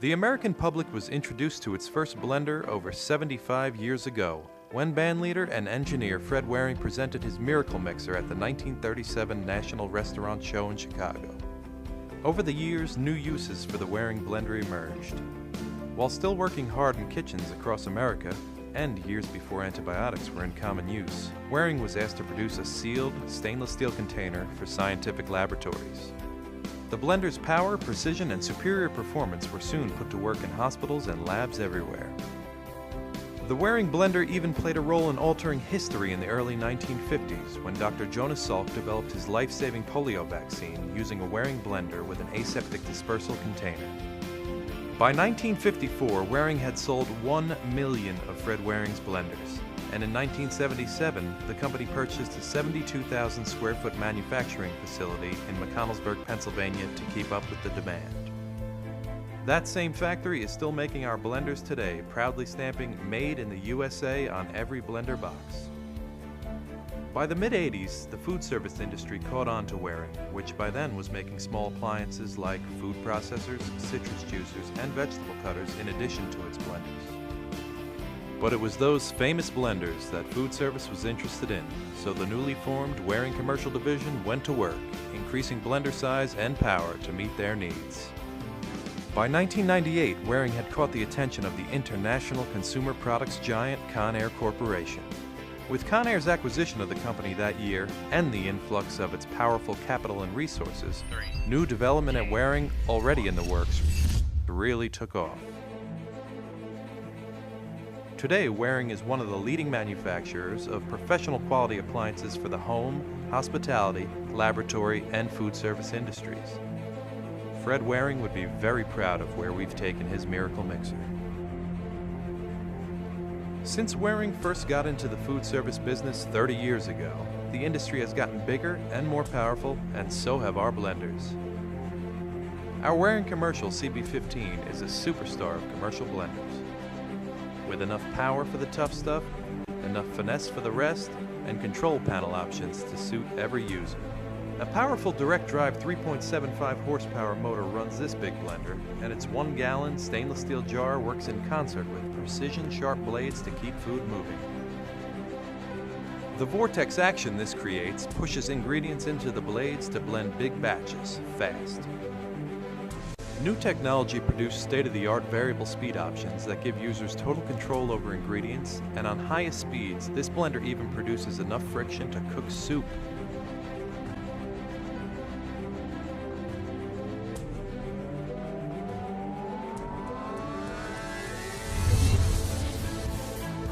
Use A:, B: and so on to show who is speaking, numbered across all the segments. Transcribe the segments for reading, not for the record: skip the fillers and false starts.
A: The American public was introduced to its first blender over 75 years ago, when bandleader and engineer Fred Waring presented his Miracle Mixer at the 1937 National Restaurant Show in Chicago. Over the years, new uses for the Waring blender emerged. While still working hard in kitchens across America, and years before antibiotics were in common use, Waring was asked to produce a sealed, stainless steel container for scientific laboratories. The blender's power, precision, and superior performance were soon put to work in hospitals and labs everywhere. The Waring blender even played a role in altering history in the early 1950s when Dr. Jonas Salk developed his life-saving polio vaccine using a Waring blender with an aseptic dispersal container. By 1954, Waring had sold 1 million of Fred Waring's blenders, and in 1977, the company purchased a 72,000 square foot manufacturing facility in McConnellsburg, Pennsylvania to keep up with the demand. That same factory is still making our blenders today, proudly stamping "Made in the USA" on every blender box. By the mid-'80s, the food service industry caught on to Waring, which by then was making small appliances like food processors, citrus juicers, and vegetable cutters in addition to its blenders. But it was those famous blenders that food service was interested in, so the newly formed Waring Commercial Division went to work, increasing blender size and power to meet their needs. By 1998, Waring had caught the attention of the international consumer products giant Conair Corporation. With Conair's acquisition of the company that year and the influx of its powerful capital and resources, new development at Waring, already in the works, really took off. Today, Waring is one of the leading manufacturers of professional quality appliances for the home, hospitality, laboratory, and food service industries. Fred Waring would be very proud of where we've taken his Miracle Mixer. Since Waring first got into the food service business 30 years ago, the industry has gotten bigger and more powerful, and so have our blenders. Our Waring Commercial CB15 is a superstar of commercial blenders. With enough power for the tough stuff, enough finesse for the rest, and control panel options to suit every user. A powerful direct drive 3.75 horsepower motor runs this big blender, and its 1-gallon stainless steel jar works in concert with precision sharp blades to keep food moving. The vortex action this creates pushes ingredients into the blades to blend big batches fast. New technology produced state-of-the-art variable speed options that give users total control over ingredients, and on highest speeds, this blender even produces enough friction to cook soup.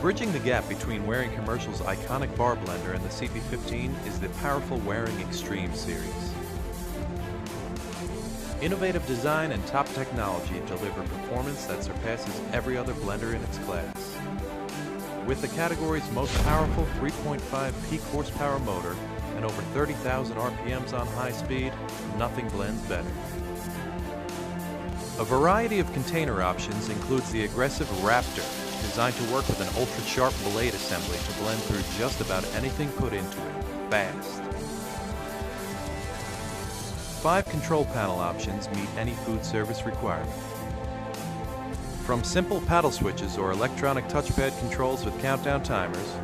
A: Bridging the gap between Waring Commercial's iconic bar blender and the CB15 is the powerful Waring Extreme series. Innovative design and top technology deliver performance that surpasses every other blender in its class. With the category's most powerful 3.5 peak horsepower motor and over 30,000 RPMs on high speed, nothing blends better. A variety of container options includes the aggressive Raptor, designed to work with an ultra-sharp blade assembly to blend through just about anything put into it, fast. 5 control panel options meet any food service requirement. From simple paddle switches or electronic touchpad controls with countdown timers,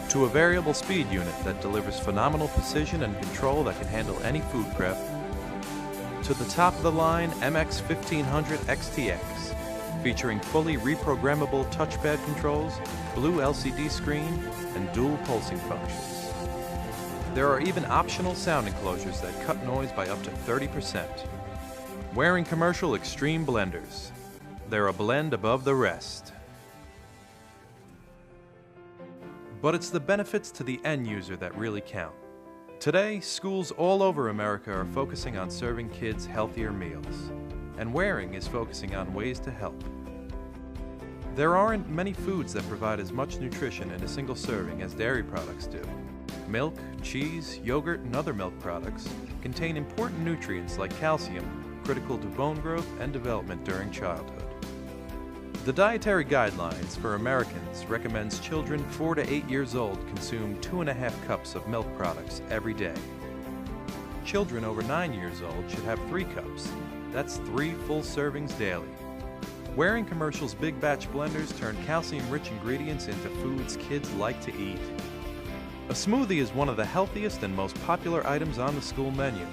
A: to a variable speed unit that delivers phenomenal precision and control that can handle any food prep, to the top-of-the-line MX1500 XTX, featuring fully reprogrammable touchpad controls, blue LCD screen, and dual pulsing functions. There are even optional sound enclosures that cut noise by up to 30%. Waring Commercial Extreme Blenders. They're a blend above the rest. But it's the benefits to the end user that really count. Today, schools all over America are focusing on serving kids healthier meals, and Waring is focusing on ways to help. There aren't many foods that provide as much nutrition in a single serving as dairy products do. Milk, cheese, yogurt, and other milk products contain important nutrients like calcium, critical to bone growth and development during childhood. The Dietary Guidelines for Americans recommends children 4 to 8 years old consume 2.5 cups of milk products every day. Children over 9 years old should have 3 cups, That's 3 full servings daily. Waring Commercial's Big Batch blenders turn calcium-rich ingredients into foods kids like to eat. A smoothie is one of the healthiest and most popular items on the school menu.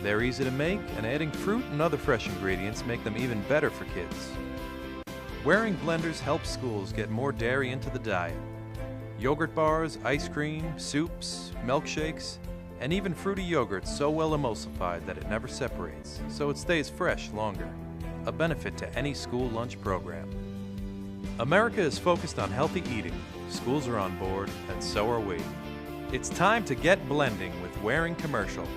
A: They're easy to make, and adding fruit and other fresh ingredients make them even better for kids. Waring blenders help schools get more dairy into the diet. Yogurt bars, ice cream, soups, milkshakes, and even fruity yogurt so well emulsified that it never separates, so it stays fresh longer. A benefit to any school lunch program. America is focused on healthy eating. Schools are on board, and so are we. It's time to get blending with Waring Commercial.